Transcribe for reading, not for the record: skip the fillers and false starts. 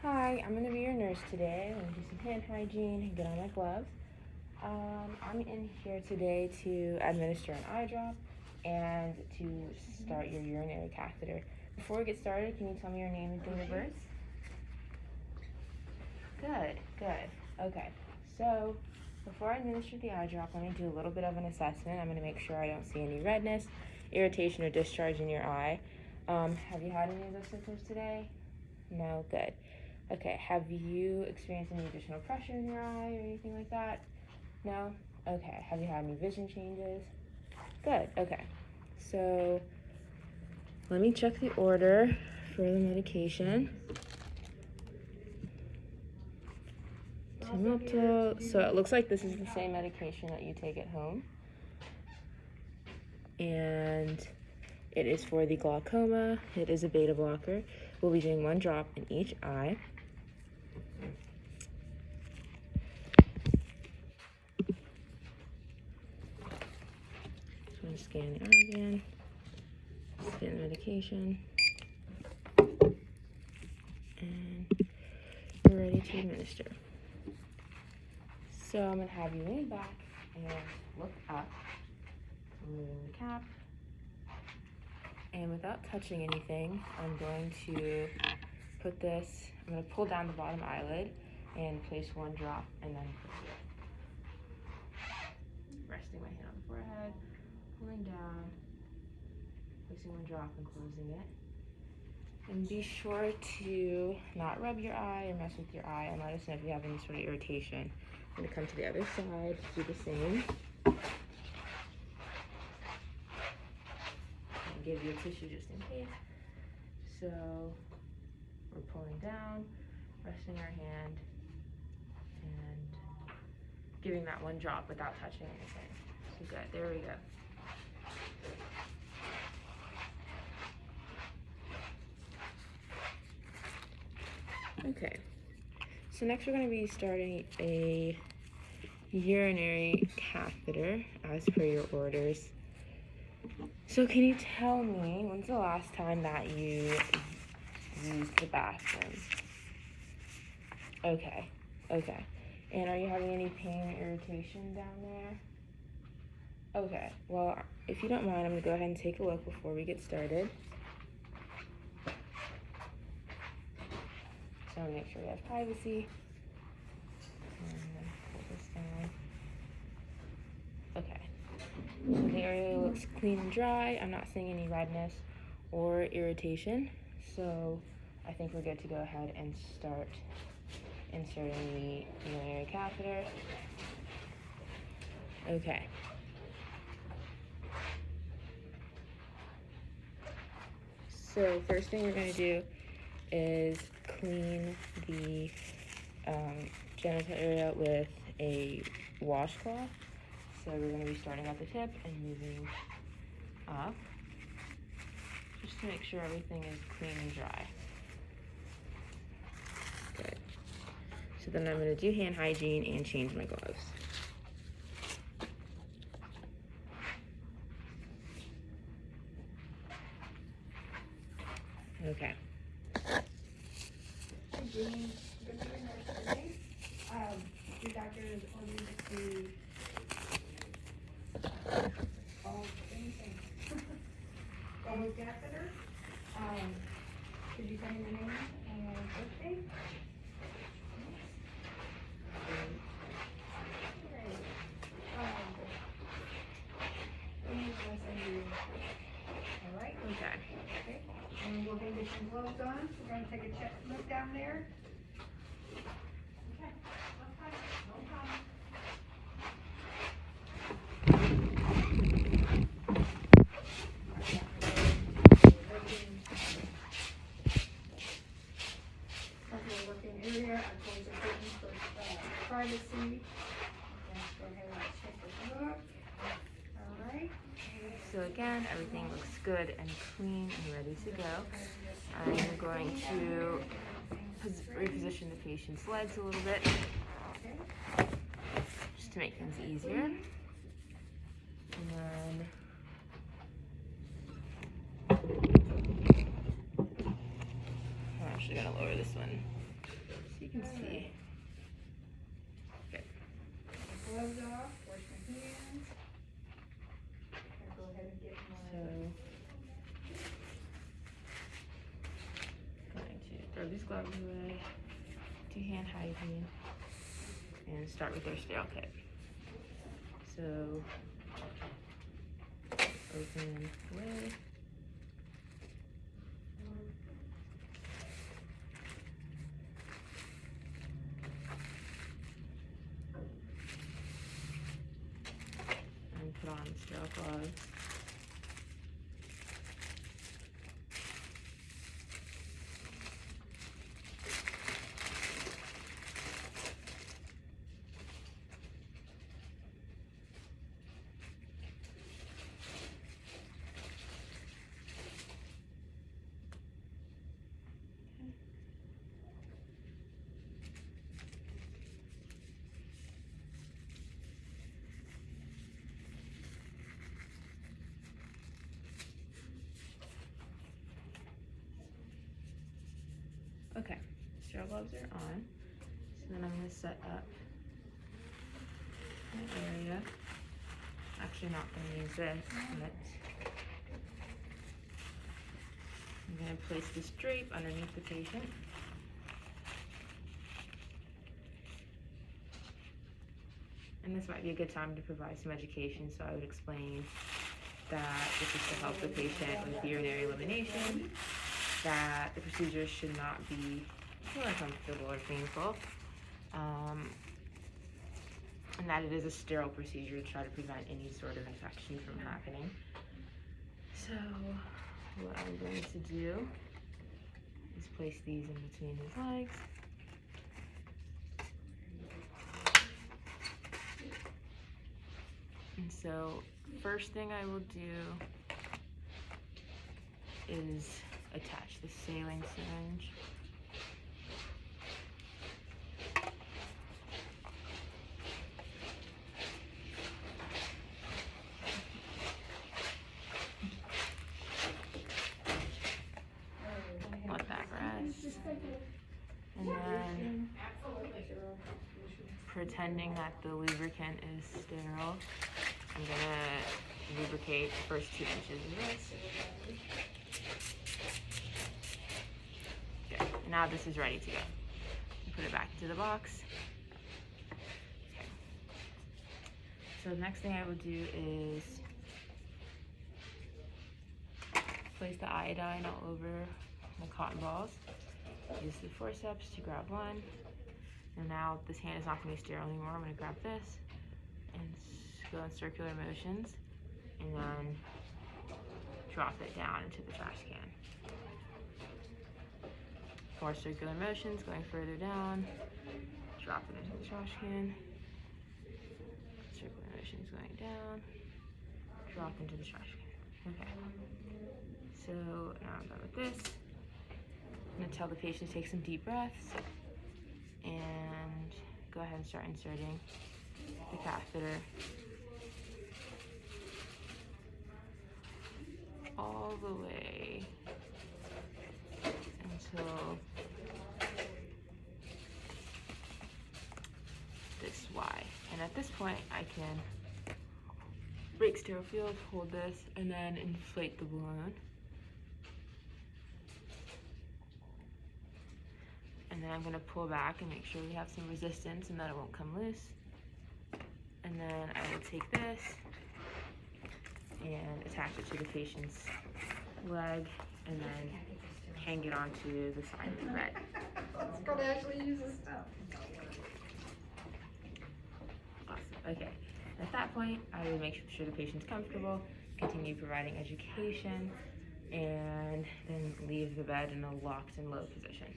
Hi, I'm going to be your nurse today. I'm going to do some hand hygiene and get on my gloves. I'm in here today to administer an eye drop and to start your urinary catheter. Before we get started, can you tell me your name and date of birth? Good. Okay, so before I administer the eye drop, let me do a little bit of an assessment. I'm going to make sure I don't see any redness, irritation, or discharge in your eye. Have you had any of those symptoms today? No? Good. Okay, have you experienced any additional pressure in your eye or anything like that? No? Okay, have you had any vision changes? Good, okay. So, let me check the order for the medication. Timilto. So it looks like this is the same medication that you take at home. And it is for the glaucoma. It is a beta blocker. We'll be doing 1 drop in each eye. I'm going to scan the eye again, scan the medication, and we're ready to administer. So I'm going to have you lean back and look up, removing the cap, and without touching anything, I'm going to I'm going to pull down the bottom eyelid and place 1 drop and then close it. Resting my hand on the forehead, pulling down, placing 1 drop and closing it. And be sure to not rub your eye or mess with your eye, and let us know if you have any sort of irritation. I'm going to come to the other side, do the same. And give you a tissue just in case. So we're pulling down, resting our hand, and giving that 1 drop without touching anything. So good, there we go. Okay, so next we're going to be starting a urinary catheter as per your orders. So can you tell me, when's the last time that you used the bathroom? Okay. And are you having any pain or irritation down there? Okay, well, if you don't mind, I'm going to go ahead and take a look before we get started. So I'm going to make sure we have privacy. And then pull this down. Okay. So the area looks clean and dry. I'm not seeing any redness or irritation. So I think we're good to go ahead and start inserting the urinary catheter. Okay. So first thing we're going to do is clean the genital area with a washcloth. So we're going to be starting at the tip and moving up, just to make sure everything is clean and dry. Good. So then I'm going to do hand hygiene and change my gloves. Okay. Hey, Jeannie. Good to be here today. Your doctor has ordered same thing. Double catheter. Could you tell me your name and birthday? All right. Okay. And we're going to get some gloves on. We're going to take a look down there. Okay. No problem. Working area. I'm going to put you for privacy. Let's go ahead and check this look. All right. So again, everything looks good and clean and ready to go. I'm going to reposition the patient's legs a little bit, just to make things easier. And then I'm actually going to lower this one can see. Good. Gloves off, wash my hands. I'll go ahead and get my. So, going to throw these gloves away, do hand hygiene, and start with their sterile kit. So, open away. And put on sterile gloves. Okay, sterile gloves are on. So then I'm going to set up an area. Actually not going to use this, but I'm going to place this drape underneath the patient. And this might be a good time to provide some education, so I would explain that this is to help the patient with urinary elimination, that the procedure should not be too uncomfortable or painful, and that it is a sterile procedure to try to prevent any sort of infection from happening. So what I'm going to do is place these in between his legs. And so first thing I will do is attach the saline syringe. Let that rest. And then, pretending that the lubricant is sterile, I'm gonna lubricate the first 2 inches of this. Good. And now this is ready to go. Put it back into the box. Okay. So the next thing I will do is place the iodine all over my cotton balls. Use the forceps to grab one. And now this hand is not going to be sterile anymore. I'm going to grab this and go in circular motions and then drop it down into the trash can. More circular motions, going further down, drop it into the trash can. Circular motions going down, drop into the trash can. Okay. So now I'm done with this. I'm going to tell the patient to take some deep breaths and go ahead and start inserting the catheter all the way until this Y. And at this point, I can break sterile field, hold this, and then inflate the balloon. And then I'm going to pull back and make sure we have some resistance and that it won't come loose. And then I will take this and attach it to the patient's leg and then hang it onto the side of the bed. It's gonna actually use this stuff. Awesome. Okay. At that point, I will make sure the patient's comfortable, continue providing education, and then leave the bed in a locked and low position.